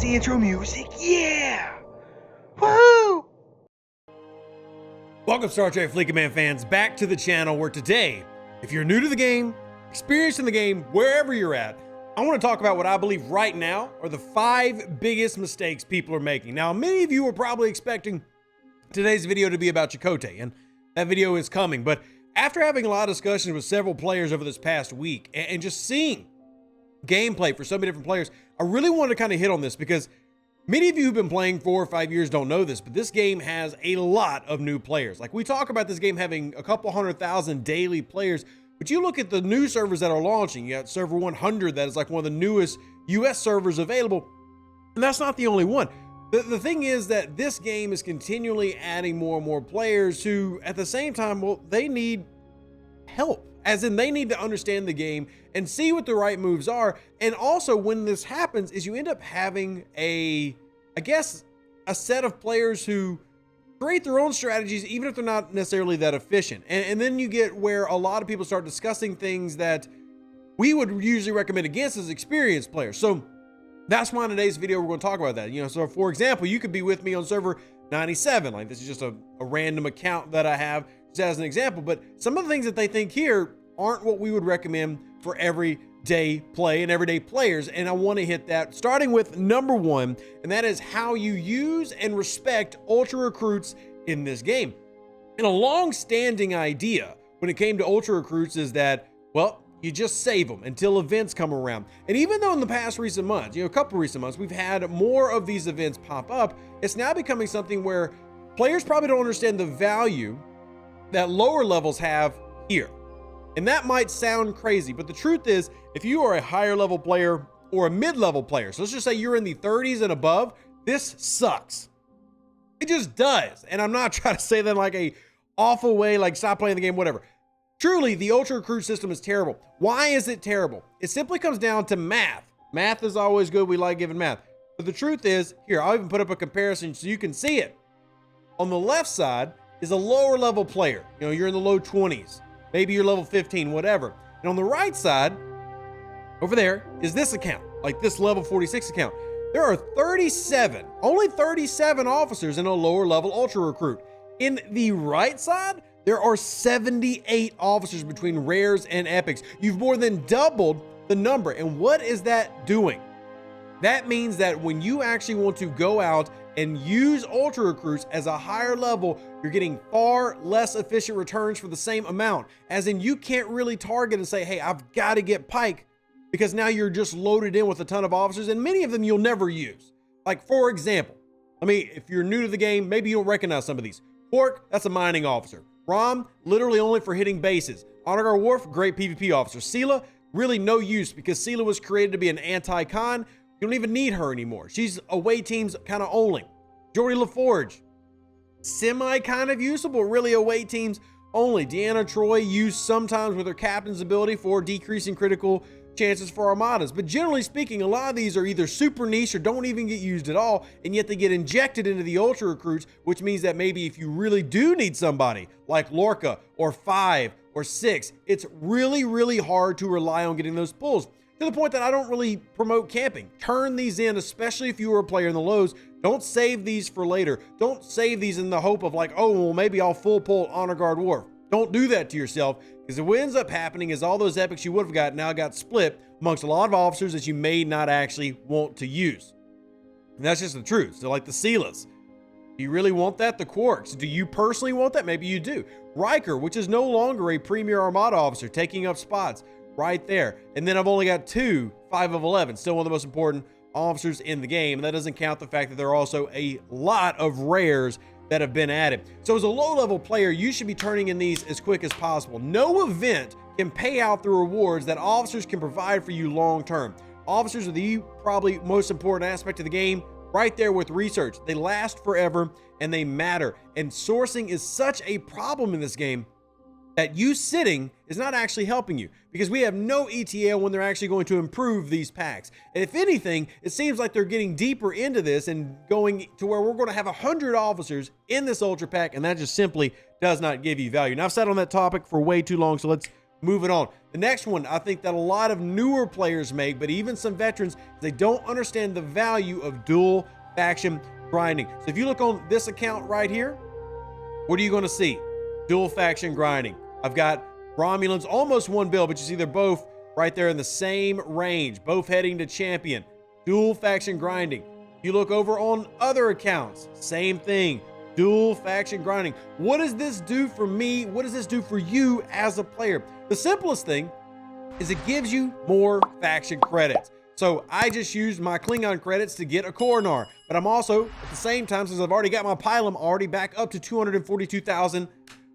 the intro music. Yeah! Woohoo! Welcome, Star Trek Fleet Command fans, back to the channel where today, if you're new to the game, experienced in the game, wherever you're at, I want to talk about what I believe right now are the 5 biggest mistakes people are making. Now, many of you are probably expecting today's video to be about Chakotay, and that video is coming, but after having a lot of discussions with several players over this past week and just seeing gameplay for so many different players, I really wanted to kind of hit on this because many of you who've been playing 4 or 5 years don't know this, but this game has a lot of new players. Like, we talk about this game having a couple 100,000 daily players, but you look at the new servers that are launching. You got server 100 that is like one of the newest US servers available, and that's not the only one. The thing is that this game is continually adding more and more players who, at the same time, well, they need help. As in, they need to understand the game and see what the right moves are. And also, when this happens, is you end up having a set of players who create their own strategies, even if they're not necessarily that efficient. And then you get where a lot of people start discussing things that we would usually recommend against as experienced players. So that's why in today's video, we're going to talk about that. So for example, you could be with me on server 97. Like, this is just a random account that I have just as an example, but some of the things that they think here aren't what we would recommend for everyday play and everyday players. And I want to hit that, starting with number 1, and that is how you use and respect ultra recruits in this game. And a long-standing idea when it came to ultra recruits is that, well, you just save them until events come around. And even though in the past recent months, a couple recent months, we've had more of these events pop up, it's now becoming something where players probably don't understand the value that lower levels have here. And that might sound crazy, but the truth is, if you are a higher level player or a mid-level player, so let's just say you're in the 30s and above, this sucks. It just does. And I'm not trying to say that in like a awful way, like stop playing the game, whatever. Truly, the ultra recruit system is terrible. Why is it terrible? It simply comes down to math. Math is always good. We like giving math. But the truth is, here, I'll even put up a comparison so you can see it. On the left side is a lower level player. You're in the low 20s. Maybe you're level 15, whatever. And on the right side, over there, is this account, like this level 46 account. There are only 37 officers in a lower level ultra recruit. In the right side, there are 78 officers between rares and epics. You've more than doubled the number. And what is that doing? That means that when you actually want to go out and use ultra recruits as a higher level, you're getting far less efficient returns for the same amount. As in, you can't really target and say, hey, I've got to get Pike, because now you're just loaded in with a ton of officers, and many of them you'll never use. Like, for example, if you're new to the game, maybe you don't recognize some of these. Quark, that's a mining officer. Rom, literally only for hitting bases. Honor Guard Worf, great PvP officer. Sela, really no use, because Sela was created to be an anti-con. You don't even need her anymore. She's away teams kind of only. Geordi LaForge, semi kind of usable, really away teams only. Deanna Troi used sometimes with her captain's ability for decreasing critical chances for armadas. But generally speaking, a lot of these are either super niche or don't even get used at all, and yet they get injected into the ultra recruits, which means that maybe if you really do need somebody like Lorca or 5 or 6, it's really, really hard to rely on getting those pulls. To the point that I don't really promote camping. Turn these in, especially if you are a player in the lows. Don't save these for later. Don't save these in the hope of like, oh, well, maybe I'll full pull Honor Guard Worf. Don't do that to yourself, because what ends up happening is all those epics you would have got now got split amongst a lot of officers that you may not actually want to use. And that's just the truth. So like the Selas, do you really want that? The Quarks, do you personally want that? Maybe you do. Riker, which is no longer a premier Armada officer, taking up spots right there. And then I've only got 2 5 of 11, still one of the most important officers in the game. And that doesn't count the fact that there are also a lot of rares that have been added. So as a low level player, you should be turning in these as quick as possible. No event can pay out the rewards that officers can provide for you long term. Officers are the probably most important aspect of the game, right there with research. They last forever and they matter. And sourcing is such a problem in this game that you sitting is not actually helping you, because we have no ETL when they're actually going to improve these packs. And if anything, it seems like they're getting deeper into this and going to where we're going to have 100 officers in this ultra pack, and that just simply does not give you value. Now, I've sat on that topic for way too long, so let's moving on. The next one, I think that a lot of newer players make, but even some veterans, they don't understand the value of dual faction grinding. So if you look on this account right here, what are you going to see? Dual faction grinding. I've got Romulans, almost one build, but you see they're both right there in the same range, both heading to champion. Dual faction grinding. You look over on other accounts, same thing. Dual faction grinding. What does this do for me? What does this do for you as a player? The simplest thing is it gives you more faction credits. So I just used my Klingon credits to get a Coronar, but I'm also, at the same time, since I've already got my Pylum, already back up to 242,000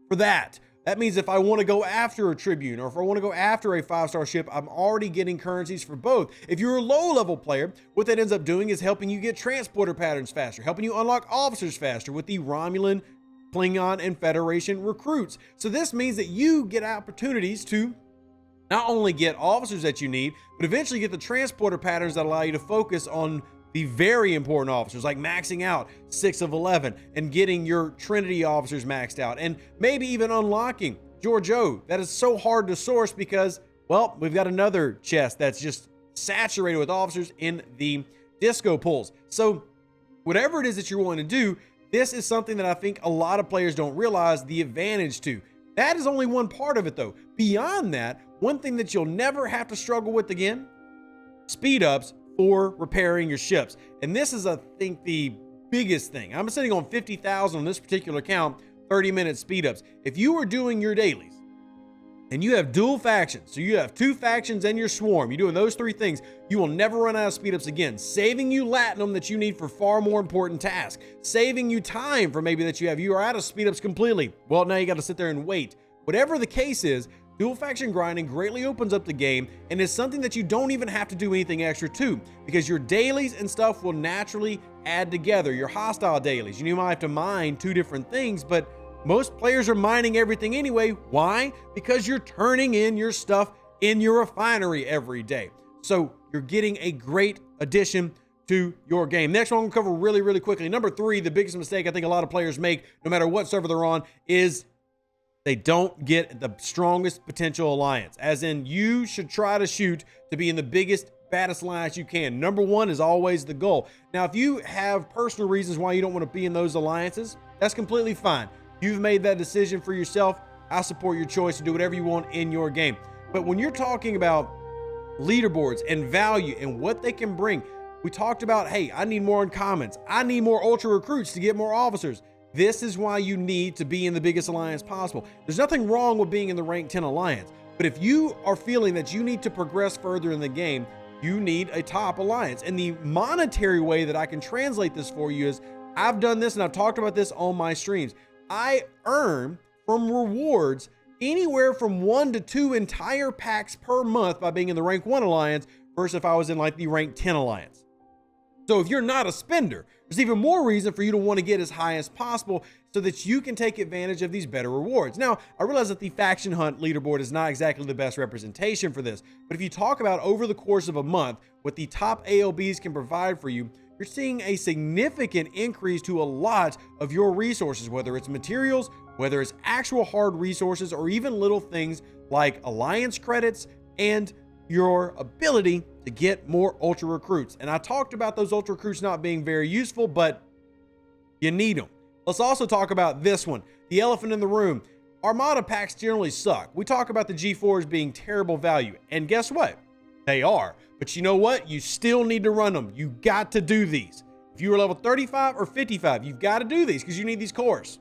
for that. That means if I want to go after a Tribune or if I want to go after a 5-star ship, I'm already getting currencies for both. If you're a low-level player, what that ends up doing is helping you get transporter patterns faster, helping you unlock officers faster with the Romulan, Klingon, and Federation recruits. So this means that you get opportunities to not only get officers that you need, but eventually get the transporter patterns that allow you to focus on the very important officers, like maxing out 6 of 11 and getting your Trinity officers maxed out, and maybe even unlocking Giorgio. That is so hard to source because, well, we've got another chest that's just saturated with officers in the disco pools. So whatever it is that you're wanting to do, this is something that I think a lot of players don't realize the advantage to. That is only one part of it though. Beyond that, one thing that you'll never have to struggle with again, speed ups for repairing your ships. And this is, I think, the biggest thing. I'm sitting on 50,000 on this particular account, 30-minute speed ups. If you are doing your dailies and you have dual factions, so you have 2 factions and your swarm, you're doing those 3 things, you will never run out of speed ups again, saving you latinum that you need for far more important tasks, saving you time for maybe that you are out of speed ups completely. Well, now you got to sit there and wait. Whatever the case is, dual faction grinding greatly opens up the game and is something that you don't even have to do anything extra to, because your dailies and stuff will naturally add together. Your hostile dailies, you might have to mine 2 different things, but most players are mining everything anyway. Why? Because you're turning in your stuff in your refinery every day. So you're getting a great addition to your game. Next one I'm gonna cover really quickly. Number 3, the biggest mistake I think a lot of players make, no matter what server they're on, is they don't get the strongest potential alliance. As in, you should try to shoot to be in the biggest, baddest alliance you can. Number 1 is always the goal. Now, if you have personal reasons why you don't want to be in those alliances, that's completely fine. You've made that decision for yourself. I support your choice to do whatever you want in your game. But when you're talking about leaderboards and value and what they can bring, we talked about, hey, I need more uncommons. I need more ultra recruits to get more officers. This is why you need to be in the biggest alliance possible. There's nothing wrong with being in the rank 10 alliance, but if you are feeling that you need to progress further in the game, you need a top alliance. And the monetary way that I can translate this for you is, I've done this and I've talked about this on my streams. I earn from rewards anywhere from 1 to 2 entire packs per month by being in the rank 1 alliance versus if I was in like the rank 10 alliance. So if you're not a spender, there's even more reason for you to want to get as high as possible so that you can take advantage of these better rewards. Now, I realize that the faction hunt leaderboard is not exactly the best representation for this, but if you talk about over the course of a month, what the top ALBs can provide for you, you're seeing a significant increase to a lot of your resources, whether it's materials, whether it's actual hard resources, or even little things like alliance credits and your ability to get more ultra recruits. And I talked about those ultra recruits not being very useful, but you need them. Let's also talk about this one, the elephant in the room. Armada packs generally suck. We talk about the G4s being terrible value, and guess what? They are. But you know what? You still need to run them. You got to do these. If you are level 35 or 55, you've got to do these because you need these cores.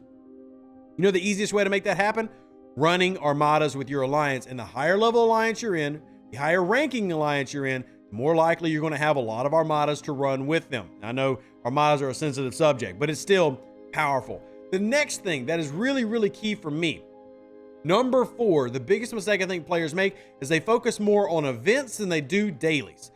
You know the easiest way to make that happen? Running armadas with your alliance. And the higher level alliance you're in, the higher ranking alliance you're in, the more likely you're going to have a lot of armadas to run with them. I know armadas are a sensitive subject, but it's still powerful. The next thing that is really key for me, number 4, the biggest mistake I think players make is they focus more on events than they do dailies.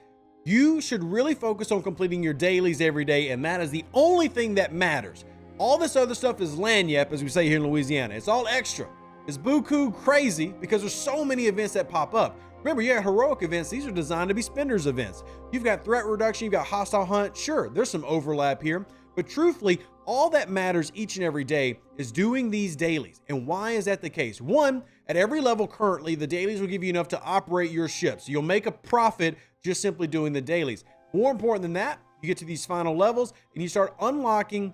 You should really focus on completing your dailies every day, and that is the only thing that matters. All this other stuff is lagniappe, as we say here in Louisiana. It's all extra. It's buku crazy because there's so many events that pop up. Remember, you have heroic events. These are designed to be spenders events. You've got threat reduction, you've got hostile hunt. Sure, there's some overlap here, but truthfully, all that matters each and every day is doing these dailies. And why is that the case? One, at every level currently, the dailies will give you enough to operate your ship. So you'll make a profit just simply doing the dailies. More important than that, you get to these final levels and you start unlocking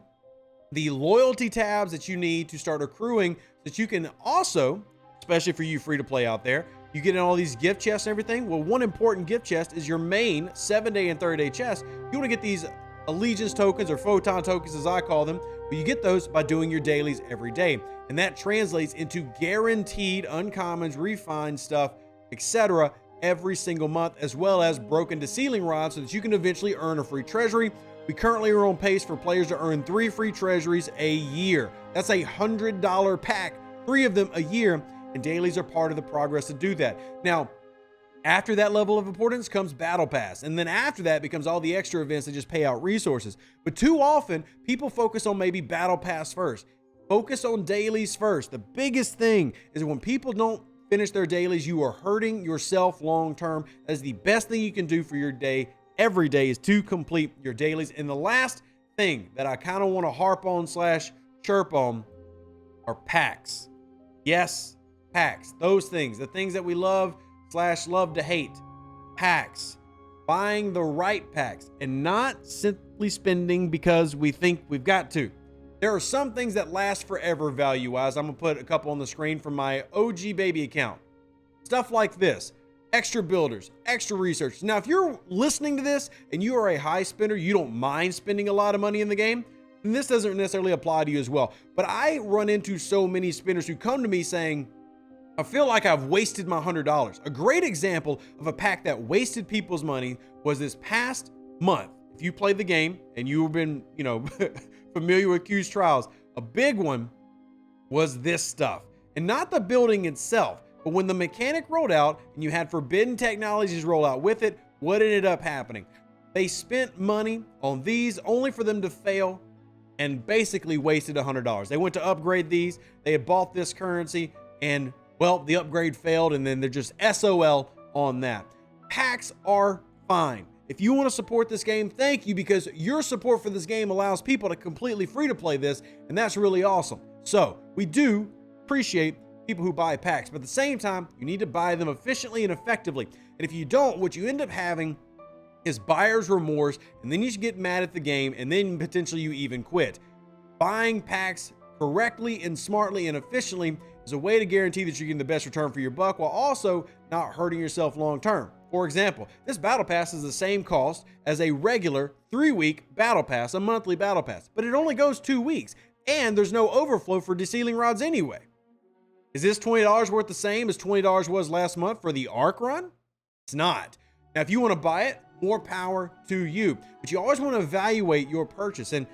the loyalty tabs that you need to start accruing, so that you can also, especially for you free to play out there, you get in all these gift chests and everything. Well, one important gift chest is your main 7-day and 30-day chest. You want to get these allegiance tokens, or photon tokens as I call them, but you get those by doing your dailies every day. And that translates into guaranteed uncommons, refined stuff, etc. every single month, as well as broken to ceiling rods, so that you can eventually earn a free treasury. We currently are on pace for players to earn 3 free treasuries a year. That's $100 pack, 3 of them a year, and dailies are part of the progress to do that. Now, after that level of importance comes Battle Pass, and then after that becomes all the extra events that just pay out resources. But too often, people focus on maybe Battle Pass first. Focus on dailies first. The biggest thing is when people don't finish their dailies, you are hurting yourself long term. That is the best thing you can do for your day every day, is to complete your dailies. And the last thing that I kind of want to harp on / chirp on are packs. Yes, packs. Those things, the things that we love / love to hate. Packs. Buying the right packs and not simply spending because we think we've got to. There are some things that last forever value-wise. I'm going to put a couple on the screen from my OG baby account. Stuff like this. Extra builders, extra research. Now, if you're listening to this and you are a high spender, you don't mind spending a lot of money in the game, then this doesn't necessarily apply to you as well. But I run into so many spenders who come to me saying, I feel like I've wasted my $100. A great example of a pack that wasted people's money was this past month. If you played the game and you've been, familiar with Q's Trials, a big one was this stuff. And not the building itself, but when the mechanic rolled out and you had forbidden technologies roll out with it, what ended up happening? They spent money on these only for them to fail and basically wasted $100. They went to upgrade these. They had bought this currency and, well, the upgrade failed, and then they're just SOL on that. Packs are fine. If you want to support this game, thank you, because your support for this game allows people to completely free to play this, and that's really awesome. So we do appreciate people who buy packs, but at the same time, you need to buy them efficiently and effectively. And if you don't, what you end up having is buyer's remorse, and then you should get mad at the game, and then potentially you even quit. Buying packs correctly and smartly and efficiently is a way to guarantee that you're getting the best return for your buck while also not hurting yourself long term. For example, this battle pass is the same cost as a regular 3-week battle pass, a monthly battle pass, but it only goes 2 weeks, and there's no overflow for de-sealing rods anyway. Is this $20 worth the same as $20 was last month for the ARC run? It's not. Now, if you want to buy it, more power to you, but you always want to evaluate your purchase. And,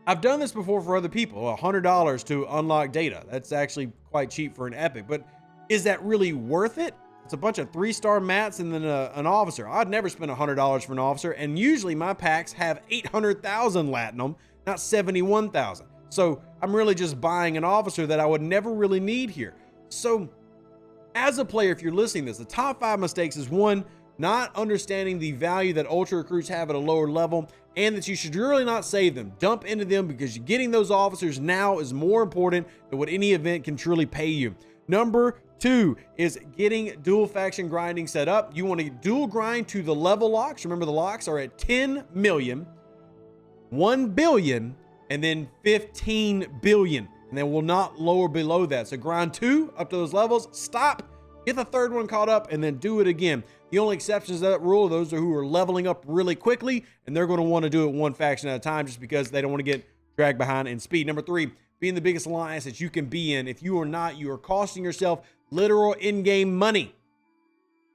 I've done this before for other people, $100 to unlock data. That's actually quite cheap for an epic, but is that really worth it? It's a bunch of 3-star mats and then an officer. I'd never spend $100 for an officer, and usually my packs have 800,000 Latinum, not 71,000. So I'm really just buying an officer that I would never really need here. So as a player, if you're listening to this, the top 5 mistakes is 1, not understanding the value that ultra recruits have at a lower level, and that you should really not save them. Dump into them, because getting those officers now is more important than what any event can truly pay you. Number 2 is getting dual faction grinding set up. You want to dual grind to the level locks. Remember, the locks are at 10 million, 1 billion, and then 15 billion. And then will not lower below that. So grind 2 up to those levels, stop, get the 3rd one caught up, and then do it again. The only exceptions to that rule are those who are leveling up really quickly, and they're going to want to do it one faction at a time just because they don't want to get dragged behind in speed. Number 3, being the biggest alliance that you can be in. If you are not, you are costing yourself literal in-game money.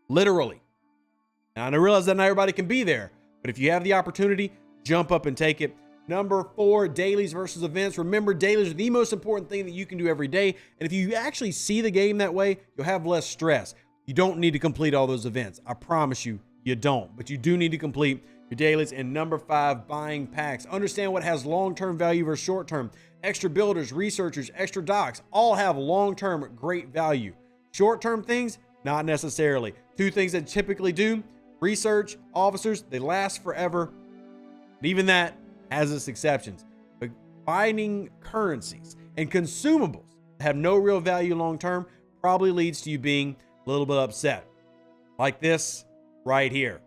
Literally. Now, I realize that not everybody can be there, but if you have the opportunity, jump up and take it. Number 4, dailies versus events. Remember, dailies are the most important thing that you can do every day. And if you actually see the game that way, you'll have less stress. You don't need to complete all those events. I promise you, you don't. But you do need to complete your dailies. And number 5, buying packs. Understand what has long-term value versus short-term. Extra builders, researchers, extra docks, all have long-term great value. Short-term things, not necessarily. 2 things that typically do: research, officers, they last forever. But even that has its exceptions. finding currencies and consumables that have no real value long term probably leads to you being a little bit upset. Like this right here.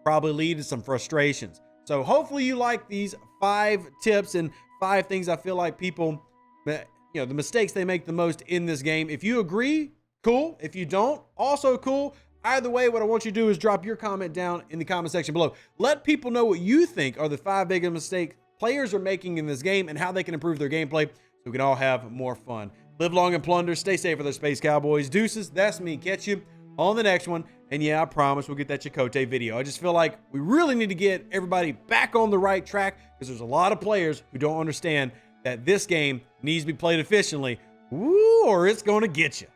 Probably lead to some frustrations. So hopefully you like these 5 tips and 5 things I feel like people, the mistakes they make the most in this game. If you agree, cool. If you don't, also cool. Either way, what I want you to do is drop your comment down in the comment section below. Let people know what you think are the 5 biggest mistakes players are making in this game and how they can improve their gameplay so we can all have more fun. Live long and plunder. Stay safe with our Space Cowboys. Deuces, that's me. Catch you on the next one. And yeah, I promise we'll get that Chakotay video. I just feel like we really need to get everybody back on the right track because there's a lot of players who don't understand that this game needs to be played efficiently. Woo, or it's going to get you.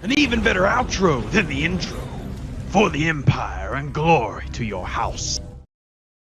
An even better outro than the intro. For the Empire and glory to your house.